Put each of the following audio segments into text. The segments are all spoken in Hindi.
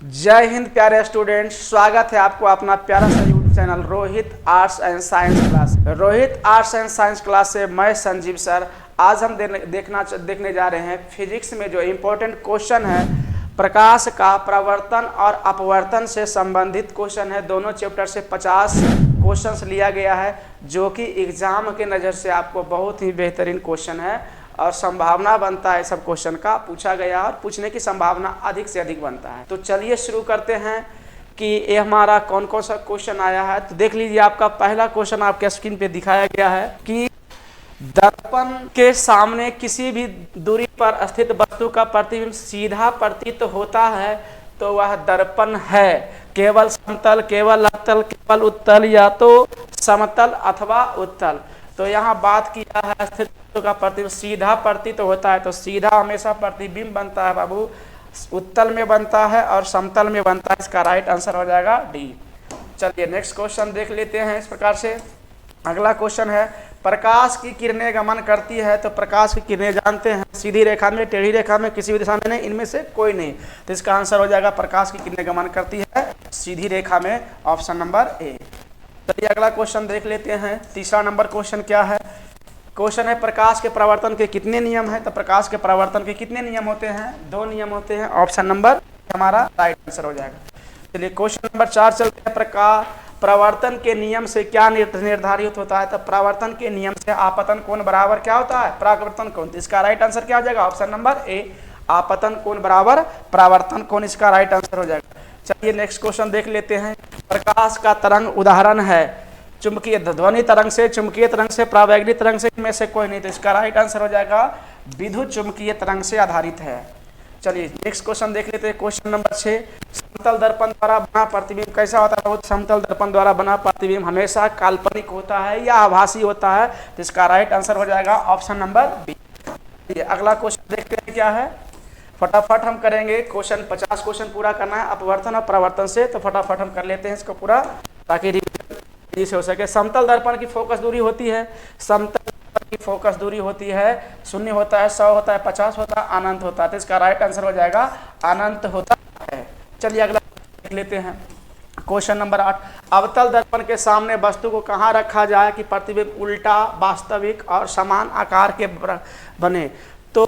जय हिंद प्यारे स्टूडेंट्स, स्वागत है आपको अपना प्यारा सा YouTube channel Rohit arts and science class. Rohit arts and science class से मैं संजीव सर। आज हम देखने जा रहे हैं फिजिक्स में जो इम्पोर्टेंट क्वेश्चन है, प्रकाश का प्रवर्तन और अपवर्तन से संबंधित क्वेश्चन है। दोनों चैप्टर से 50 क्वेश्चंस लिया गया है, जो कि एग्जाम के नज़र से आपको बहुत ही बेहतरीन क्वेश्चन है और संभावना बनता है सब क्वेश्चन का पूछा गया और पूछने की संभावना अधिक से अधिक बनता है। तो चलिए शुरू करते हैं कि ये हमारा कौन कौन सा क्वेश्चन आया है। तो देख लीजिए, आपका पहला क्वेश्चन आपके स्क्रीन पे दिखाया गया है कि दर्पण के सामने किसी भी दूरी पर स्थित वस्तु का प्रतिबिंब सीधा प्रतीत होता है तो वह दर्पण है। केवल समतल, केवल अवतल, केवल उत्तल या तो समतल अथवा उत्तल। तो यहाँ बात किया है स्थित वस्तु का प्रतिबिंब सीधा प्रतीत होता है, तो सीधा हमेशा प्रतिबिंब बनता है बाबू, उत्तल में बनता है और समतल में बनता है। इसका राइट आंसर हो जाएगा डी। चलिए नेक्स्ट क्वेश्चन देख लेते हैं इस प्रकार से। अगला क्वेश्चन है, प्रकाश की किरणें गमन करती है तो प्रकाश की किरणें जानते हैं सीधी रेखा में, टेढ़ी रेखा में, किसी भी दिशा में नहीं, इनमें से कोई नहीं। तो इसका आंसर हो जाएगा प्रकाश की किरणें गमन करती है सीधी रेखा में, ऑप्शन नंबर ए। चलिए अगला क्वेश्चन देख लेते हैं। तीसरा नंबर क्वेश्चन क्या है? क्वेश्चन है प्रकाश के प्रवर्तन के कितने नियम हैं? तो प्रकाश के प्रवर्तन के कितने नियम होते हैं? 2 नियम होते हैं, ऑप्शन नंबर हमारा राइट आंसर हो जाएगा। चलिए क्वेश्चन नंबर 4 चलते हैं। प्रकाश प्रवर्तन के नियम से क्या निर्धारित होता है? तो प्रवर्तन के नियम से आपतन कोण बराबर क्या होता है? परावर्तन कोण। तो इसका राइट आंसर क्या हो जाएगा? ऑप्शन नंबर ए, आपतन कोण बराबर परावर्तन कोण, इसका राइट आंसर हो जाएगा। चलिए नेक्स्ट क्वेश्चन देख लेते हैं। प्रकाश का तरंग उदाहरण है चुंबकीय, ध्वनि तरंग से, चुंबकीय तरंग से, परावैद्युत तरंग से, इनमें से कोई नहीं। तो इसका राइट आंसर हो जाएगा विद्युत चुंबकीय तरंग से आधारित है। चलिए नेक्स्ट क्वेश्चन देख लेते हैं। क्वेश्चन नंबर 6, समतल दर्पण द्वारा बना प्रतिबिंब कैसा होता है? बहुत समतल दर्पण द्वारा बना प्रतिबिंब हमेशा काल्पनिक होता है या आभासी होता है। तो इसका राइट आंसर हो जाएगा ऑप्शन नंबर बी। अगला क्वेश्चन देखते हैं क्या है, फटाफट हम करेंगे। क्वेश्चन 50 क्वेश्चन पूरा करना है अपवर्तन और प्रवर्तन से, तो फटाफट हम कर लेते हैं इसको पूरा ताकि रिवीजन से हो सके। समतल दर्पण की फोकस दूरी होती है, समतल दर्पण की फोकस दूरी होती है 0 होता है, 100 होता है, 50 होता है, अनंत होता है। तो इसका राइट आंसर हो जाएगा अनंत होता है। चलिए अगला देख लेते हैं। क्वेश्चन नंबर 8, अवतल दर्पण के सामने वस्तु को कहाँ रखा जाए कि प्रतिबिंब उल्टा, वास्तविक और समान आकार के बने? तो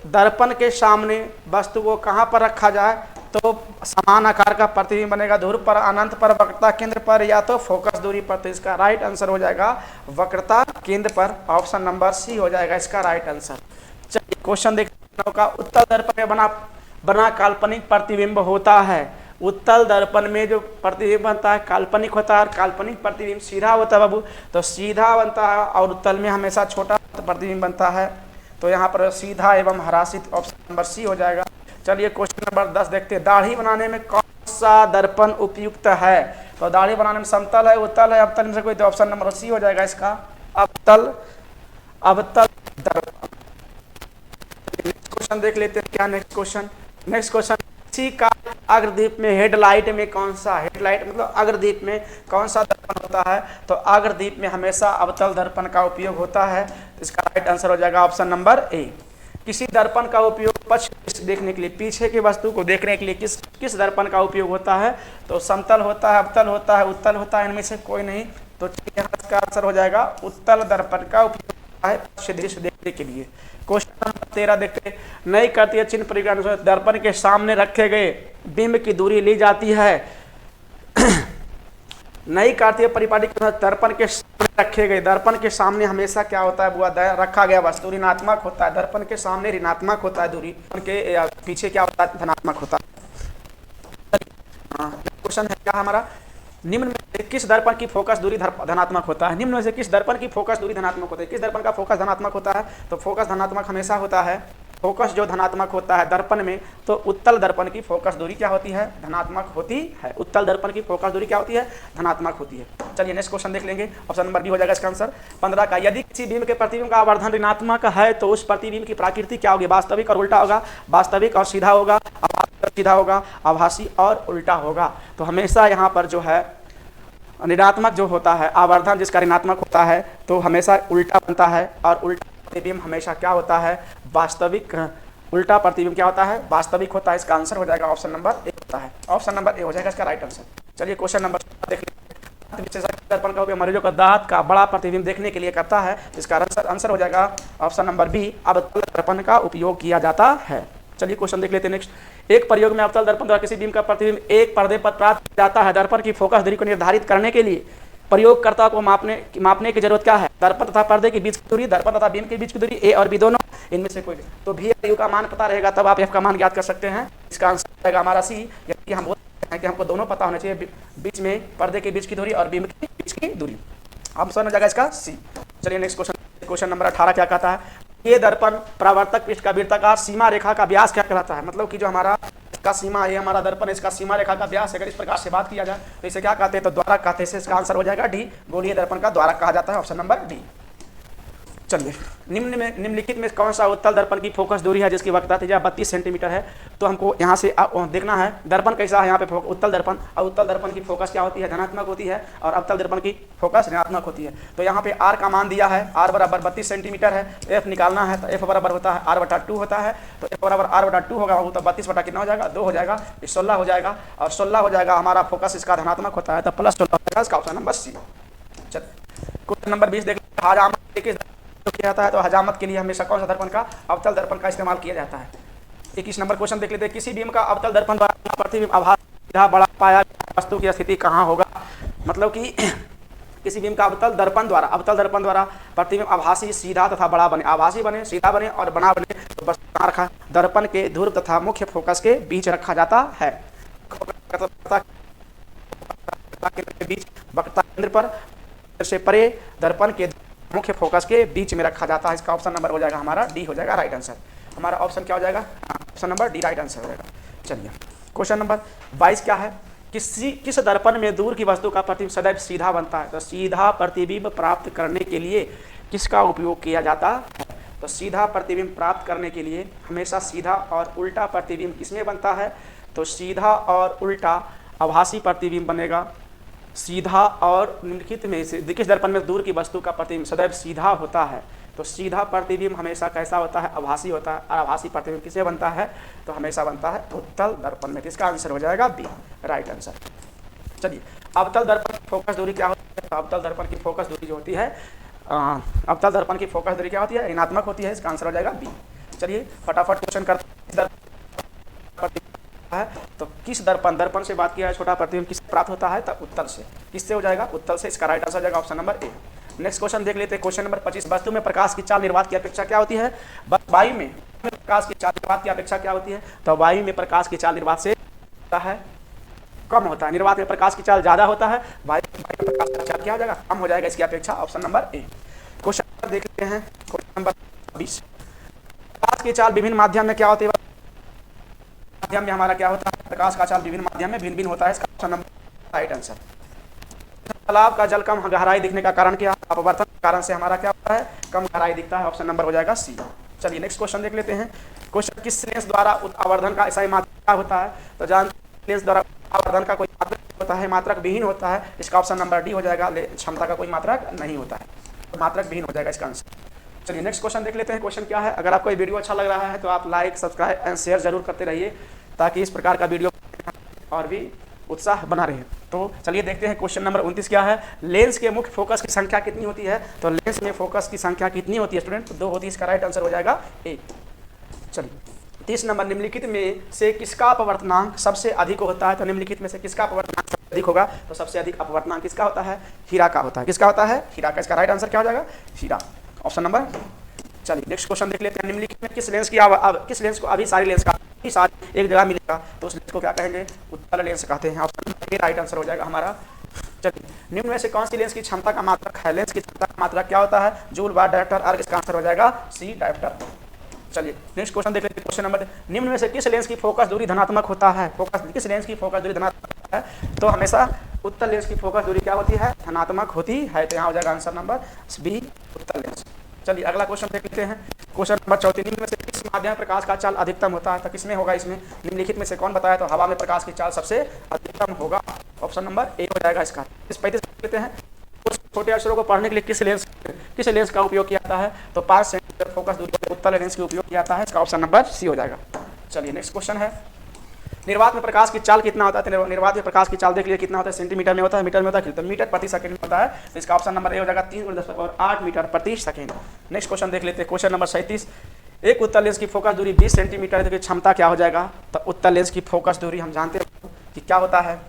दर्पण के सामने वस्तु को कहाँ पर रखा जाए तो समान आकार का प्रतिबिंब बनेगा? ध्रुव पर, अनंत पर, वक्रता केंद्र पर या तो फोकस दूरी पर। तो इसका राइट आंसर हो जाएगा वक्रता केंद्र पर, ऑप्शन नंबर सी हो जाएगा इसका राइट आंसर। चलिए क्वेश्चन देखते हैं। उत्तल दर्पण में बना काल्पनिक प्रतिबिंब होता है। उत्तल दर्पण में जो प्रतिबिंब बनता है काल्पनिक होता है और काल्पनिक प्रतिबिंब सीधा होता है बाबू, तो सीधा बनता है और उत्तल में हमेशा छोटा प्रतिबिंब बनता है। तो यहाँ पर सीधा एवं हरासित, ऑप्शन नंबर सी हो जाएगा। चलिए क्वेश्चन नंबर 10 देखते हैं। दाढ़ी बनाने में कौन सा दर्पण उपयुक्त है? तो दाढ़ी बनाने में समतल है, उत्तल है, अवतल में से कोई? तो ऑप्शन नंबर सी हो जाएगा इसका अवतल दर्पण। नेक्स्ट क्वेश्चन देख लेते हैं क्या नेक्स्ट क्वेश्चन किसी का अग्रदीप में हेडलाइट में कौन सा, हेडलाइट मतलब अग्रदीप में कौन सा दर्पण होता है? तो अग्रदीप में हमेशा अवतल दर्पण का उपयोग होता है। इसका राइट आंसर हो जाएगा ऑप्शन नंबर ए। किसी दर्पण का उपयोग पक्ष देखने के लिए, पीछे की वस्तु को देखने के लिए किस दर्पण का उपयोग होता है? तो समतल होता है, अवतल होता है, उत्तल होता है, इनमें से कोई नहीं। तो यहाँ इसका आंसर हो जाएगा उत्तल दर्पण का उपयोग होता है पक्ष दृश्य देखने के लिए। क्वेश्चन नंबर 13 देखते हैं। नई कार्तीय चिन्ह परिज्ञान से दर्पण के सामने रखे गए बिंब की दूरी ली जाती है। नई कार्तीय परिपाटी के साथ दर्पण के सामने रखे गए, दर्पण के सामने हमेशा क्या होता है बुआ? रखा गया वस्तु ऋणात्मक होता है। दर्पण के सामने ऋणात्मक होता है दूरी, के पीछे क्या होता है? धनात्मक होता है। क्वेश्चन है क्या हमारा, निम्न में से किस दर्पण की फोकस दूरी धनात्मक होता है? निम्न में से किस दर्पण की फोकस दूरी धनात्मक होता है? किस दर्पण का फोकस धनात्मक होता है? तो फोकस धनात्मक हमेशा होता है, फोकस जो धनात्मक होता है दर्पण में, तो उत्तल दर्पण की फोकस दूरी क्या होती है? धनात्मक होती है। उत्तल दर्पण की फोकस दूरी क्या होती है? धनात्मक होती है। चलिए नेक्स्ट क्वेश्चन देख लेंगे, ऑप्शन नंबर बी हो जाएगा इसका आंसर। 15 का, यदि किसी बिंब के प्रतिबिंब का आवर्धन ऋणात्मक है तो उस प्रतिबिंब की प्रकृति क्या होगी? वास्तविक और उल्टा होगा, वास्तविक और सीधा होगा, सीधा होगा, आभासी और उल्टा होगा। तो हमेशा यहाँ पर जो है ऋणात्मक जो होता है आवर्धन जिसका ऋणात्मक होता है तो हमेशा उल्टा बनता है और उल्टा प्रतिबिंब हमेशा क्या होता है? वास्तविक उल्टा प्रतिबिंब क्या होता है, वास्तविक होता है। इसका आंसर हो जाएगा ऑप्शन नंबर ए होता है। ऑप्शन नंबर ए हो जाएगा इसका राइट आंसर। चलिए क्वेश्चन नंबर देख लीजिए। विशेषज्ञ दर्पण का उपयोग मरीजों का दांत का बड़ा प्रतिबिंब देखने के लिए करता है। इसका आंसर हो जाएगा ऑप्शन नंबर बी, अवतल दर्पण का उपयोग किया जाता है। चलिए क्वेश्चन देख लेते हैं नेक्स्ट। एक प्रयोग में अवतल दर्पण द्वारा किसी बीम का प्रतिबिंब एक पर्दे पर प्राप्त किया जाता है। दर्पण की फोकस दूरी को निर्धारित करने के लिए प्रयोगकर्ता को मापने की जरूरत क्या है? दर्पण तथा पर्दे के बीच की दूरी, दर्पण तथा बीम के बीच की दूरी, ए और बी दोनों, इनमें से कोई भी। तो भी यू का मान पता रहेगा तब आप एफ का मान ज्ञात कर सकते हैं। इसका आंसर रहेगा हमारा सी। यदि हम बोलते हैं कि हमको दोनों पता होना चाहिए, बीच में पर्दे के बीच की दूरी और बीम के बीच की दूरी, आंसर हो जाएगा इसका सी। चलिए नेक्स्ट क्वेश्चन, क्वेश्चन नंबर 18 क्या कहता है? ये दर्पण परावर्तक पृष्ठ का वृत्ताकार सीमा रेखा का व्यास क्या कहलाता है? मतलब कि जो हमारा का सीमा है, हमारा दर्पण, इसका सीमा रेखा का व्यास अगर इस प्रकार से बात किया जाए तो इसे क्या कहते हैं? तो द्वारा कहते हैं। इसका आंसर हो जाएगा डी, गोलीय दर्पण का द्वारा कहा जाता है, ऑप्शन नंबर डी। चलिए निम्नलिखित में कौन सा उत्तल दर्पण की फोकस दूरी है जिसकी वक्रता त्रिज्या 32 सेंटीमीटर है? तो हमको यहाँ से देखना है दर्पण कैसा है। यहाँ पे उत्तल दर्पण, और उत्तल दर्पण की फोकस क्या होती है? धनात्मक होती है, और अवतल दर्पण की फोकस ऋणात्मक होती है। तो यहाँ पे आर का मान दिया है, आर बराबर 32 सेंटीमीटर है। एफ निकालना है तो एफ बराबर होता है आर बटा 2 होता है। तो एफ बराबर आर बटा 2 होगा, तो 32 बटा कितना हो जाएगा? 2 हो जाएगा, 16 हो जाएगा, और 16 हो जाएगा। हमारा फोकस इसका धनात्मक होता है तो प्लस 16 हो जाएगा, इसका ऑप्शन नंबर सी। चलिए क्वेश्चन नंबर 20 देख लीजिए। हजामत किया जाता है, तो हजामत के लिए हमेशा कौन सा दर्पण का? अवतल दर्पण का इस्तेमाल किया जाता है। 21 नंबर क्वेश्चन देख लेते हैं। किसी बीम का अवतल दर्पण द्वारा प्रतिबिंब आभास सीधा बड़ा पाया वस्तु की स्थिति कहाँ होगा? मतलब कि किसी बीम का अवतल दर्पण द्वारा प्रतिबिंब आभासी, सीधा तथा बड़ा बने, आभासी बने, सीधा बने और बड़ा बने, तो बस कहाँ रखा? दर्पण के ध्रुव तथा मुख्य फोकस के बीच रखा जाता है। बीच वक्रता केंद्र पर से परे दर्पण के मुख्य फोकस के बीच में रखा जाता है। इसका ऑप्शन नंबर हो जाएगा हमारा डी हो जाएगा राइट आंसर। हमारा ऑप्शन क्या हो जाएगा? Option number D right answer हो जाएगा। चलिए क्वेश्चन नंबर 22 क्या है? किस दर्पण में दूर की वस्तु का प्रतिबिंब सदैव सीधा बनता है? तो सीधा प्रतिबिंब प्राप्त करने के लिए किसका उपयोग किया जाता है? तो सीधा प्रतिबिंब प्राप्त करने के लिए हमेशा सीधा और उल्टा प्रतिबिंब किसमें बनता है? तो सीधा और उल्टा आभासी प्रतिबिंब बनेगा। सीधा और निम्नलिखित में से किस दर्पण में दूर की वस्तु का प्रतिबिंब सदैव सीधा होता है? तो सीधा प्रतिबिंब हमेशा कैसा होता है? आभासी होता है। और आभासी प्रतिबिंब किसे बनता है? तो हमेशा बनता है उत्तल दर्पण में। इसका आंसर हो जाएगा बी राइट आंसर। चलिए अवतल दर्पण की फोकस दूरी क्या होती है? तो अवतल दर्पण की फोकस दूरी जो होती है, अवतल दर्पण की फोकस दूरी क्या होती है? ऋणात्मक होती है। इसका आंसर हो जाएगा बी। चलिए फटाफट क्वेश्चन करते है। तो किस दर्पण से बात किया है, छोटा प्रतिबिंब किससे प्राप्त होता है? तो उत्तल से। किससे हो जाएगा? उत्तल से। इसका राइट आंसर हो जाएगा option number A. Next question देख लेते हैं। Question number 25। वस्तु में प्रकाश की चाल निर्वात की अपेक्षा क्या होती है? वायु में प्रकाश की चाल निर्वात की अपेक्षा क्या होती है? तो वायु में प्रकाश की चाल निर्वात से होता है, कम होता है। निर्वात में प्रकाश की चाल ज्यादा होता है, वायु में प्रकाश की चाल क्या हो जाएगा? कम हो जाएगा इसकी अपेक्षा, ऑप्शन नंबर ए। क्वेश्चन देख लेते हैं क्वेश्चन नंबर 20। प्रकाश की चाल विभिन्न माध्यम में क्या होती है? माध्यम में हमारा क्या होता है? प्रकाश का चाल विभिन्न माध्यम में भिन्न भिन्न होता है। इसका ऑप्शन नंबर राइट आंसर। तालाब का जल कम गहराई दिखने का कारण क्या? अपवर्तन के कारण से हमारा क्या होता है? कम गहराई दिखता है। ऑप्शन नंबर हो जाएगा सी। चलिए नेक्स्ट क्वेश्चन देख लेते हैं। क्वेश्चन किस लेंस द्वारा आवर्धन का ऐसा मात्रक होता है? तो जान लेंस द्वारा आवर्धन का कोई मात्रक होता है, मात्रक विहीन होता है। इसका ऑप्शन नंबर डी हो जाएगा। क्षमता का कोई मात्रक नहीं होता है, तो मात्रक विहीन हो जाएगा इसका आंसर। चलिए नेक्स्ट क्वेश्चन देख लेते हैं। क्वेश्चन क्या है? अगर आपको ये वीडियो अच्छा लग रहा है तो आप लाइक, सब्सक्राइब एंड शेयर जरूर करते रहिए ताकि इस प्रकार का वीडियो और भी उत्साह बना रहे। तो चलिए देखते हैं क्वेश्चन नंबर 29 क्या है? लेंस के मुख्य फोकस की संख्या कितनी होती है? तो लेंस में फोकस की संख्या कितनी होती है स्टूडेंट? तो 2 होती है। इसका राइट आंसर हो जाएगा ए। चलिए 30 नंबर। निम्नलिखित में से किसका अपवर्तनांक सबसे अधिक होता है? तो निम्नलिखित में से किसका अपवर्तनांक सबसे अधिक होगा? तो सबसे अधिक अपवर्तनांक किसका होता है? हीरा का होता है। किसका होता है? हीरा का। इसका राइट आंसर क्या हो जाएगा? हीरा, ऑप्शन नंबर। चलिए नेक्स्ट क्वेश्चन देख लेते हैं। निम्नलिखित में किस लेंस को अभी सारी लेंस का एक जगह मिलेगा तो उस लेंस को क्या कहेंगे? उत्तल लेंस कहते हैं। Option number A right answer हो जाएगा हमारा। चलिए निम्न में से कौन सी लेंस की क्षमता का मात्रक है? लेंस की क्षमता का मात्रक क्या होता है? जूल बार डायरेक्टर आर्क। इसका आंसर हो जाएगा सी डायरेक्टर। चलिए नेक्स्ट क्वेश्चन देख लेते हैं। Question number. निम्न में से किस लेंस की फोकस दूरी धनात्मक होता है? किस लेंस की फोकस दूरी धनात्मक होता है? तो हमेशा उत्तल लेंस की फोकस दूरी क्या होती है? धनात्मक होती है। तो यहाँ हो जाएगा आंसर नंबर बी उत्तल लेंस। चलिए अगला क्वेश्चन देख लेते हैं। Question number 34। निम्न में से किस माध्यम में प्रकाश का चाल अधिकतम होता है? तो किसमें होगा इसमें? निम्नलिखित में से कौन बताया? तो हवा में प्रकाश की चाल सबसे अधिकतम होगा। ऑप्शन नंबर ए हो जाएगा इसका। इस 35 लेते हैं। छोटे अक्षरों को पढ़ने के लिए किस लेंस का उपयोग किया जाता है? तो 5 सेंटीमीटर फोकस दूरी उत्तल लेंस के उपयोग किया जाता है, इसका ऑप्शन नंबर सी हो जाएगा। चलिए नेक्स्ट क्वेश्चन है, निर्वात में प्रकाश की चाल कितना होता है? तो निर्वात में प्रकाश की चाल देख लीजिए कितना होता है, सेंटीमीटर में होता है, मीटर में होता है, तो मीटर प्रति सेकंड में होता है, तो इसका ऑप्शन नंबर ए हो जाएगा 3×10⁸ मीटर प्रति सेकंड। नेक्स्ट क्वेश्चन देख लेते हैं, क्वेश्चन नंबर 37, एक उत्तल लेंस की फोकस दूरी 20 सेंटीमीटर है, तो क्षमता क्या हो जाएगा? तो उत्तल लेंस की फोकस दूरी हम जानते हैं कि क्या होता है,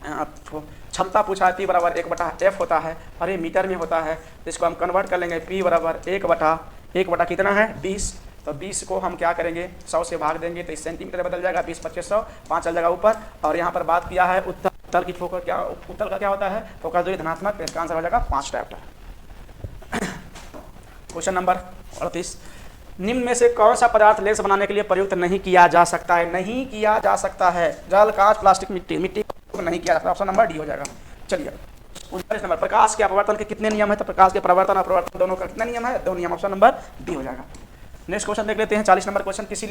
क्षमता पूछा है P बराबर 1/f होता है और ये मीटर में होता है, तो इसको हम कन्वर्ट कर लेंगे, P बराबर 1/1 कितना है 20, तो 20 को हम क्या करेंगे 100 से भाग देंगे तो इस सेंटीमीटर बदल जाएगा, 20 25 100 5 चल जाएगा ऊपर। और यहाँ पर बात किया है उत्तल की फोकस क्या, उत्तल का क्या होता है फोकस दूरी धनात्मक, तो इसका आंसर हो जाएगा 5 डायोप्टर। क्वेश्चन नंबर 38, निम्न में से कौन सा पदार्थ लेंस बनाने के लिए प्रयुक्त नहीं किया जा सकता है? नहीं किया जा सकता है, जल, कांच, प्लास्टिक, मिट्टी को नहीं किया जाता, ऑप्शन नंबर डी हो जाएगा। चलिए 39 नंबर, प्रकाश के अपवर्तन के कितने नियम है? तो प्रकाश के प्रवर्तन और अपवर्तन दोनों का कितना नियम है? 2 नियम, ऑप्शन नंबर डी हो जाएगा। नेक्स्ट क्वेश्चन देख लेते हैं, 40 नंबर क्वेश्चन, किस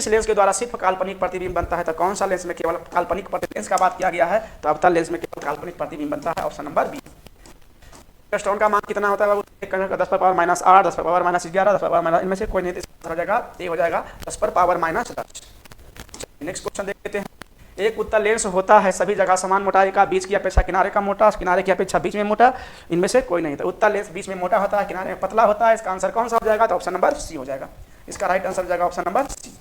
लेंस के द्वारा सिर्फ काल्पनिक प्रतिबिंब बनता है? तो कौन सा लेंस में केवल काल्पनिक लेंस का बात किया गया है? तो अवतल लेंस में केवल काल्पनिक प्रतिबिंब बनता है, ऑप्शन नंबर बी। स्टोन का मान कितना होता है बाबू? 10⁻⁸, 10⁻⁻11, 10⁻⁻, इनमें से कोई नहीं, तो हो जाएगा ए हो जाएगा 10⁻⁻10। नेक्स्ट क्वेश्चन देख लेते हैं, एक उत्तल लेंस होता है सभी जगह समान मोटाई का, बीच की अपेक्षा किनारे का मोटा, किनारे की अपेक्षा बीच में मोटा, इनमें से कोई नहीं, तो उत्तल लेंस बीच में मोटा होता है, किनारे में पतला होता है, इसका आंसर कौन सा हो जाएगा? तो ऑप्शन नंबर सी हो जाएगा, इसका राइट आंसर हो जाएगा ऑप्शन नंबर सी।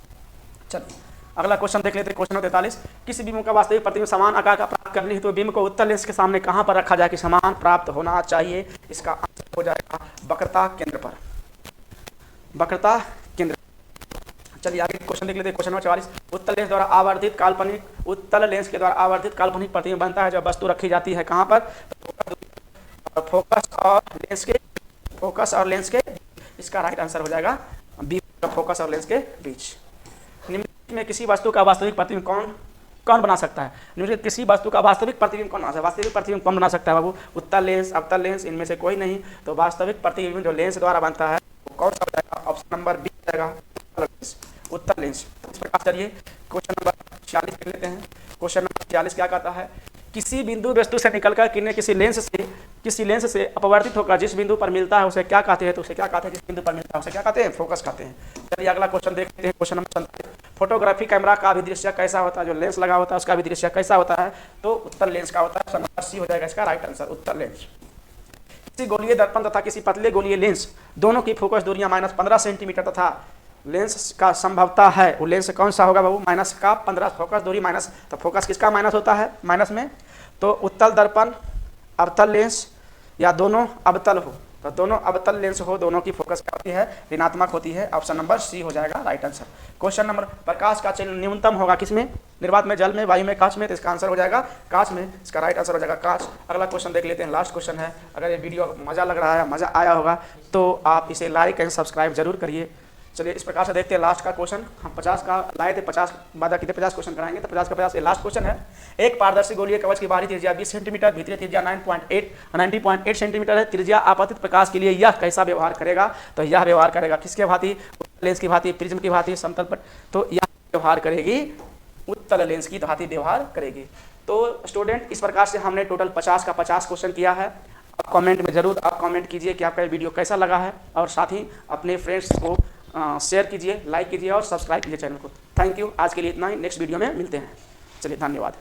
चलिए अगला क्वेश्चन देख लेते हैं, क्वेश्चन 43, किसी बिंब का वास्तविक प्रतिबिंब समान आकार का प्राप्त करने हेतु बिंब को उत्तल लेंस के सामने कहां पर रखा जाए कि समान प्राप्त होना चाहिए? इसका आंसर हो जाएगा वक्रता केंद्र पर, वक्रता केंद्र। चलिए आगे क्वेश्चन देख लेते हैं, क्वेश्चन नंबर 44, उत्तल लेंस द्वारा आवर्धित काल्पनिक, उत्तल लेंस के द्वारा आवर्धित काल्पनिक प्रतिबिंब बनता है जब वस्तु रखी जाती है कहां पर? फोकस और लेंस के, इसका राइट आंसर हो जाएगा बी, फोकस और लेंस के बीच। निम्न में किसी वस्तु का वास्तविक प्रतिबिंब कौन बना सकता है? निम्न में किसी वस्तु का वास्तविक प्रतिबिंब कौन बना सकता है? वास्तविक प्रतिबिंब कौन बना सकता है बाबू? उत्तल लेंस, अवतल लेंस, इनमें से कोई नहीं, तो वास्तविक प्रतिबिंब जो लेंस द्वारा बनता है वो कौन सा हो जाएगा? ऑप्शन नंबर बी हो जाएगा उत्तल लेंस। इस प्रकार चलिए क्वेश्चन नंबर 46 देख लेते हैं, क्वेश्चन नंबर 46 क्या कहता है, किसी बिंदु वस्तु से निकलकर किन्हें किसी लेंस से अपवर्तित होकर जिस बिंदु पर मिलता है उसे क्या कहते हैं? तो उसे क्या कहते हैं जिस बिंदु पर मिलता है उसे क्या कहते हैं? फोकस कहते हैं। चलिए अगला क्वेश्चन देखते हैं, क्वेश्चन नंबर 47, फोटोग्राफी कैमरा का भी दृश्य कैसा होता है? जो लेंस लगा होता है उसका भी दृश्य कैसा होता है? तो उत्तल लेंस का होता है, ऑप्शन नंबर सी हो जाएगा इसका राइट आंसर, उत्तल लेंस। किसी गोलीय दर्पण तथा किसी पतले गोलीय लेंस दोनों की फोकस दूरियां -15 सेंटीमीटर तथा लेंस का संभवता है, वो लेंस कौन सा होगा बाबू? माइनस का 15 फोकस दूरी माइनस, तो फोकस किसका माइनस होता है माइनस में? तो उत्तल दर्पण, अवतल लेंस या दोनों अवतल हो, तो दोनों अवतल लेंस हो, दोनों की फोकस क्या होती है? ऋणात्मक होती है, ऑप्शन नंबर सी हो जाएगा राइट आंसर। क्वेश्चन नंबर, प्रकाश का चिन्ह न्यूनतम होगा किसमें? निर्वात में, जल में, वायु में, कांच में, तो इसका आंसर हो जाएगा कांच में, इसका राइट आंसर हो जाएगा कांच। अगला क्वेश्चन देख लेते हैं, लास्ट क्वेश्चन है, अगर ये वीडियो मजा लग रहा है, मजा आया होगा तो आप इसे लाइक एंड सब्सक्राइब जरूर करिए। चलिए इस प्रकार से देखते हैं लास्ट का क्वेश्चन, हम 50 का लाए थे, 50 बाद कितने 50 क्वेश्चन कराएंगे, तो 50 का 50 ये लास्ट क्वेश्चन है। एक पारदर्शी गोलीय कवच की बाहरी त्रिज्या 20 सेंटीमीटर, भीतरी त्रिज्या 90.8 सेंटीमीटर है, त्रिज्या आपतित प्रकाश के लिए यह कैसा व्यवहार करेगा? तो यह व्यवहार करेगा किसके भांति? लेंस की भांति, प्रिज्म की भांति, समतल पर, तो यह व्यवहार करेगी उत्तल लेंस की भांति व्यवहार करेगी। तो स्टूडेंट इस प्रकार से हमने टोटल 50 का 50 क्वेश्चन किया है। आप कमेंट में जरूर आप कमेंट कीजिए कि आपका वीडियो कैसा लगा है, और साथ ही अपने फ्रेंड्स को शेयर कीजिए, लाइक कीजिए और सब्सक्राइब कीजिए चैनल को। थैंक यू, आज के लिए इतना ही, नेक्स्ट वीडियो में मिलते हैं। चलिए धन्यवाद।